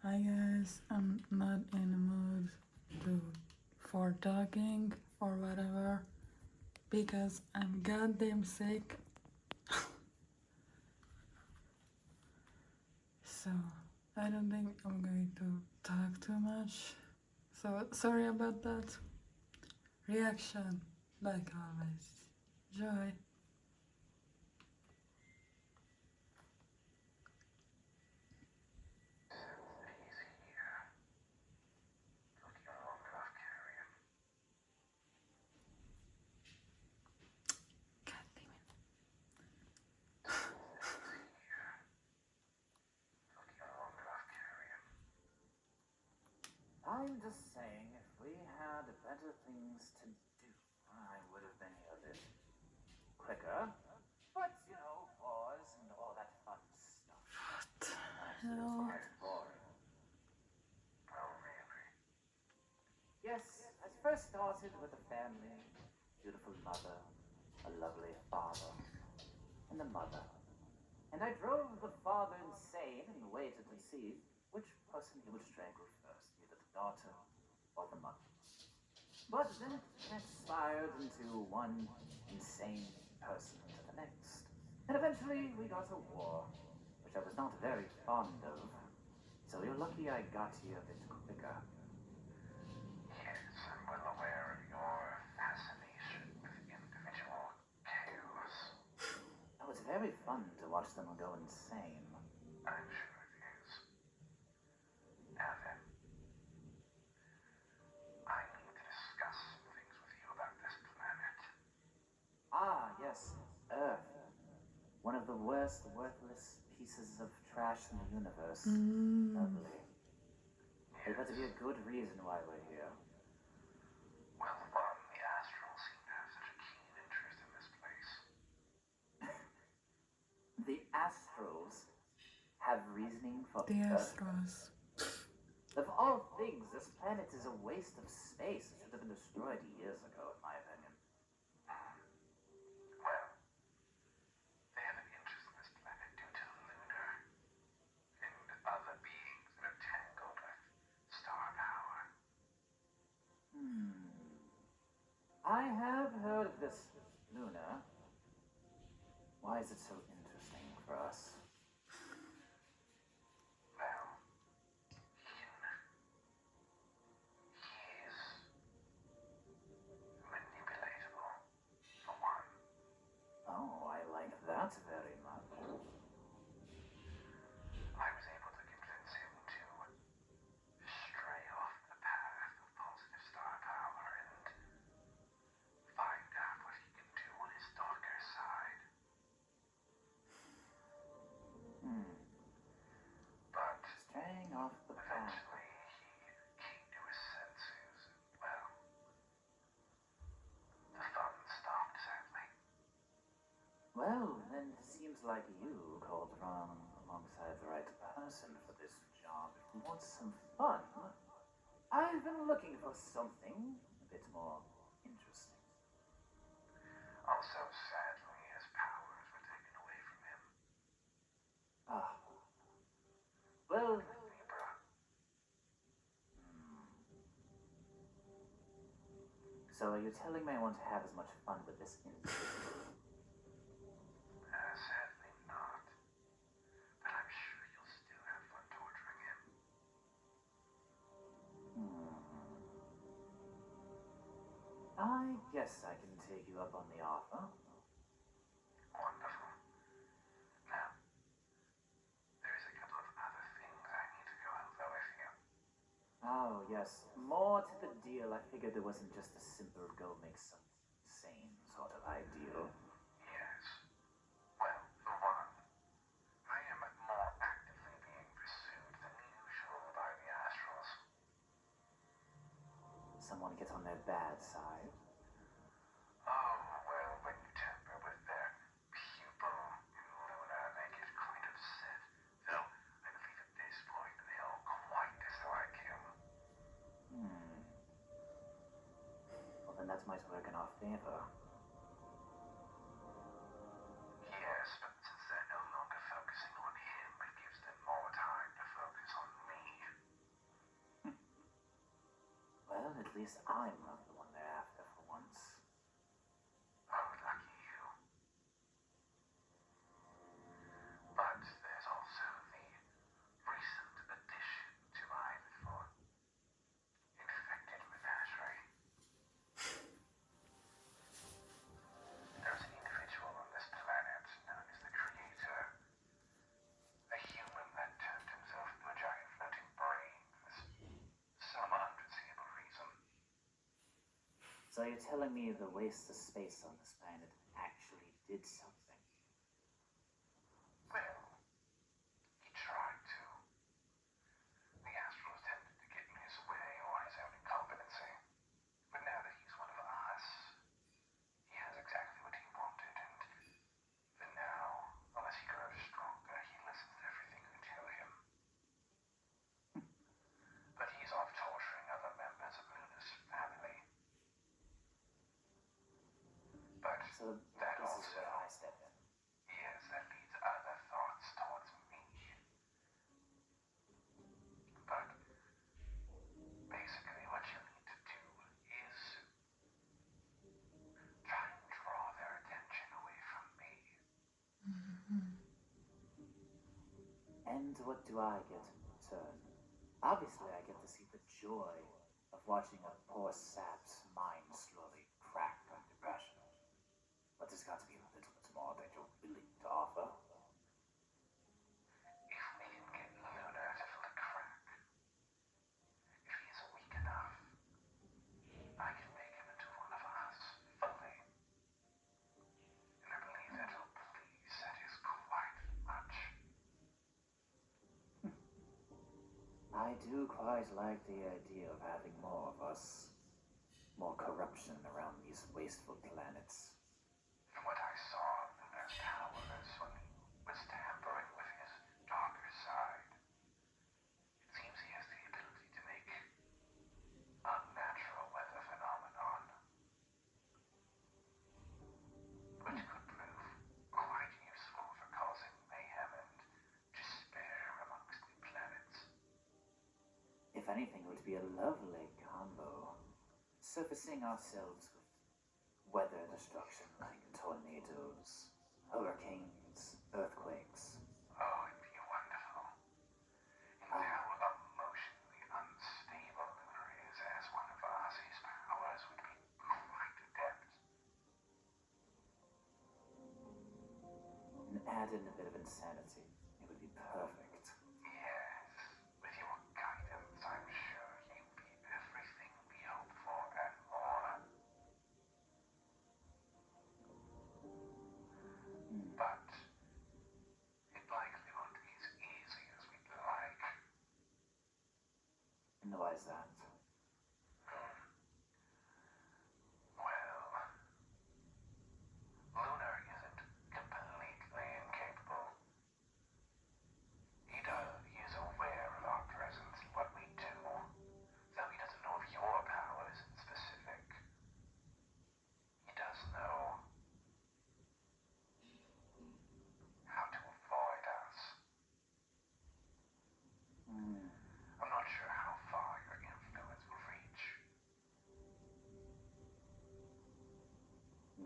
I guess I'm not in the mood for talking or whatever because I'm goddamn sick. So I don't think I'm going to talk too much. So sorry about that. Reaction, like always. Joy. God damn it. I'm just saying, if we had better things to do, I would have been here a bit quicker. But, you know, wars and all that fun stuff. What the Actually, it's hell? quite boring. Oh, really? Yes, it first started with a family, beautiful mother, a lovely father, and the mother. And I drove the father insane and waited to see which person he would strangle first, either the daughter or the mother. But then it transpired into one insane person to the next. And eventually we got a war, which I was not very fond of. So you're lucky I got here a bit quicker. Yes, I'm well aware of your fascination with individual chaos. Oh, it's very fun to watch them go insane. I'm sure it is. Now then, I need to discuss some things with you about this planet. Ah, yes, Earth. One of the worst, worthless pieces of trash in the universe. Lovely. There better be a good reason why we're here. Well, one, the Astrals seem to have such a keen interest in this place. The Astrals have reasoning for The Earth. Astros. Of all things, this planet is a waste of space. It should have been destroyed years ago, in my opinion. Well, they have an interest in this planet due to Lunar and other beings that are tangled with star power. I have heard of this Lunar. Why is it so interesting for us? Well, he is manipulatable, for one. Oh, I like that very much. I was able to convince him to stray off the path of positive star power and find out what he can do on his darker side. But Straying off the path. eventually he came to his senses and, well, the fun stopped, sadly. Well, then it seems like you called wrong alongside the right person for this job. If you want some fun, I've been looking for something a bit more interesting. Also, sadly, his powers were taken away from him. Ah. Well, Libra. so are you telling me I won't have as much fun with this individual? Sadly not. But I'm sure you'll still have fun torturing him. I guess I can take you up on the offer. Wonderful. Now, there's a couple of other things I need to go over with you. Oh, yes. More to the deal. I figured there wasn't just a simple go make something insane sort of ideal. Yes. Well, for one, I am more actively being pursued than usual by the Astrals. Someone get on their bad side. Oh, well, when you tamper with their pupil in Lunar, they get quite upset. Though, I believe at this point they'll quite dislike him. Well, then that might work in our favor. Yes, but since they're no longer focusing on him, it gives them more time to focus on me. least I'm not the one they're after for once. Oh, lucky you. But there's also the recent addition to my little infected menagerie. There's an individual on this planet known as the Creator. A human that turned himself into a giant floating brain for some unforeseeable reason. So you're telling me the waste of space on this planet actually did something? Well, he tried to. The Astrals tended to get in his way or his own incompetency. But now that he's one of us, he has exactly what he wanted, and for now, unless he grows stronger, he listens to everything we tell him. But he's off torturing other members of Lunar's family. But So that this also, is where I step in. yes, that leads other thoughts towards me. But basically, what you need to do is try and draw their attention away from me. And what do I get in return? Obviously, I get to see the joy of watching a poor sap's mind slowly crack under pressure. But there's got to be a little bit more that you're willing to offer. If we can get Lunar to fill a crack, if he's weak enough, I can make him into one of us fully. And I believe that'll please Satis quite much. I do quite like the idea of having more of us. More corruption around these wasteful planets. From what I saw of Lunar's powers when he was tampering with his darker side, it seems he has the ability to make unnatural weather phenomenon, which could prove quite useful for causing mayhem and despair amongst the planets. If anything, it would be a lovely combo. Surfacing ourselves with weather destruction like tornadoes, hurricanes, earthquakes. Oh, it'd be wonderful. And how emotionally unstable Lunar is as one of us, his powers would be quite adept. And add in a bit of insanity. It would be perfect. Yes, with your guidance, I'm sure you'd be everything we hope for and more. But it likely won't be as easy as we'd like. And why is that? Well, Lunar isn't completely incapable. He is aware of our presence and what we do, though he doesn't know of your powers in specific. He does know how to avoid us. I'm not sure how far your influence will reach.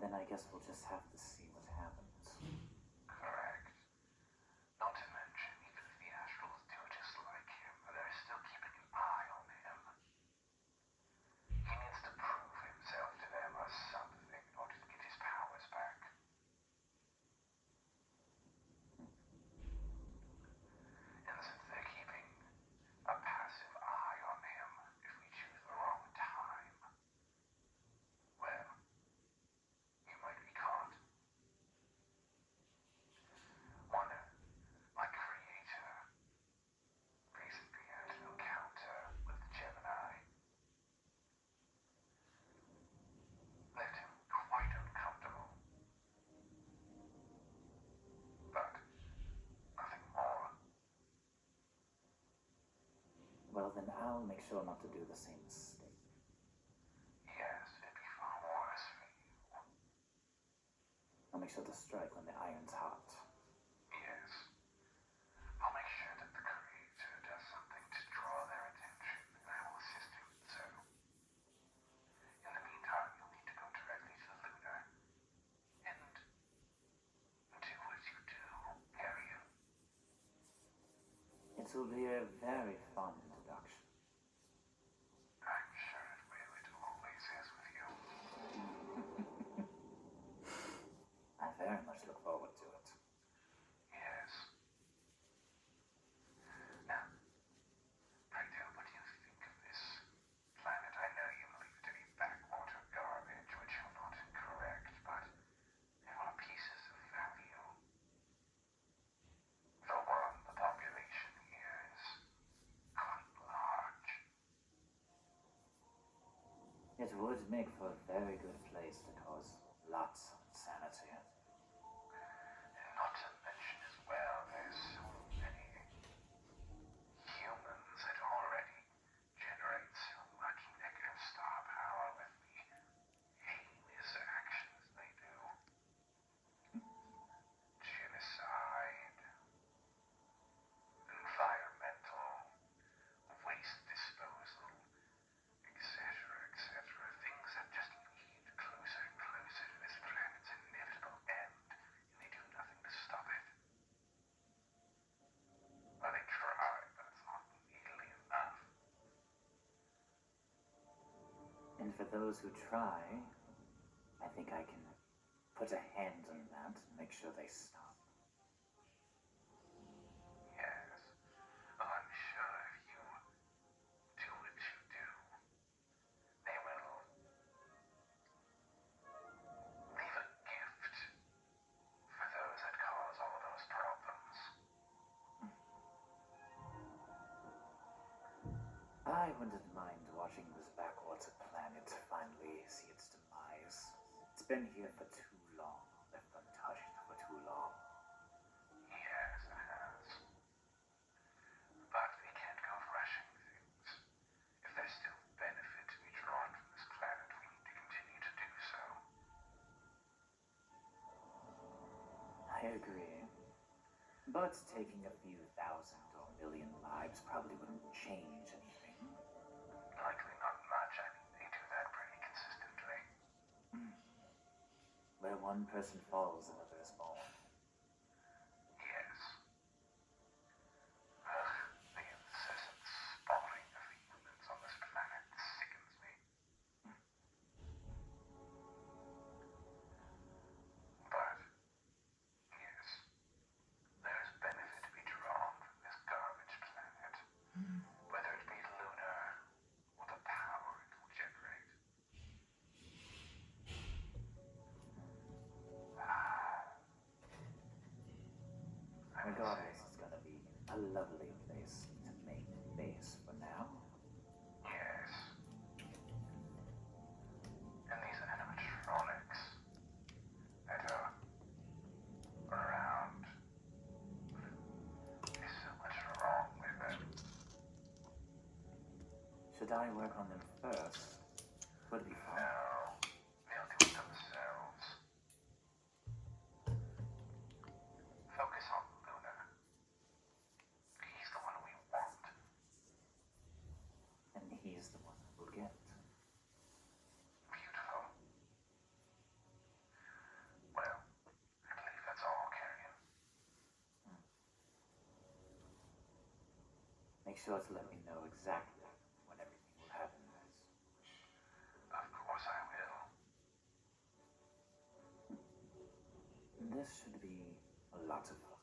Then I guess we'll just have to see what happens. Correct. Not to mention, even if the Astrals do just like him, they're still keeping an eye on him. He needs to prove himself to them or something in order to get his powers back. And since they're keeping a passive eye on him if we choose the wrong time, well, you might be caught. One, my Creator, recently had an encounter with the Gemini. Left him quite uncomfortable. But nothing more. Well, then I'll make sure not to do the same mistake. Yes, it'd be far worse for you. I'll make sure to strike when the iron's hot. Yes. I'll make sure that the Creator does something to draw their attention, and I will assist him with so. It will be a very fun introduction. I'm sure it will. It always is with you. I very much look forward to it. Yes. Now, pray tell, what do you think of this planet? I know you believe it to be backwater garbage, which you're not incorrect, but there are pieces of value. For one, the population here is quite large. It would make for a very good place to cause lots of insanity. And not to mention as well, there's so many humans that already generate so much negative star power with the heinous actions they do. Genocide, environmental, waste disposal, etc. Things that just lead closer and closer to this planet's inevitable end, and they do nothing to stop it. Well, they try, but it's not nearly enough. And for those who try, I think I can put a hand on that and make sure they stop. Yes. Well, I'm sure if you do what you do, they will leave a gift for those that cause all those problems. I wouldn't mind watching this backwater planet finally see its demise. It's been here for too long, left untouched for too long. Yes, it has. But we can't go rushing things. If there's still benefit to be drawn from this planet, we need to continue to do so. I agree. But taking a few thousand or million lives probably wouldn't change anything. Likely not much. I mean, they do that pretty consistently. Where one person falls, another is born. Yes. Ugh, the incessant spawning of humans on this planet sickens me. But, yes, there's benefit to be drawn from this garbage planet. Whether it be Lunar or the power it will generate. Regardless, it's gonna be a lovely place to make base for now. Yes. And these animatronics that are around, there's so much wrong with them. Should I work on them first? Would be fun. No, they'll do it themselves. Focus on Lunar. He's the one we want. And he's the one we'll get. Beautiful. Well, I believe that's all, Carrion. Make sure to let me know exactly when everything will happen, guys. Of course I will. This should be a lot of fun.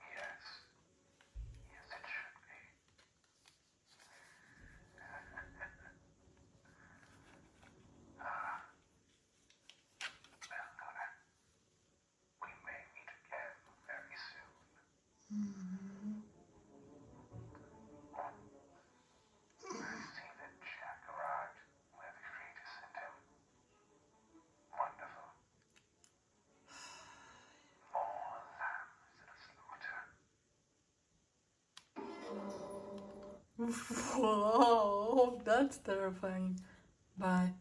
Yes. Yes, it should be. Well, Lunar, we may meet again very soon. I see that Jack arrived where the Creator sent him. Wonderful. More lambs to the slaughter. Whoa, that's terrifying. Bye.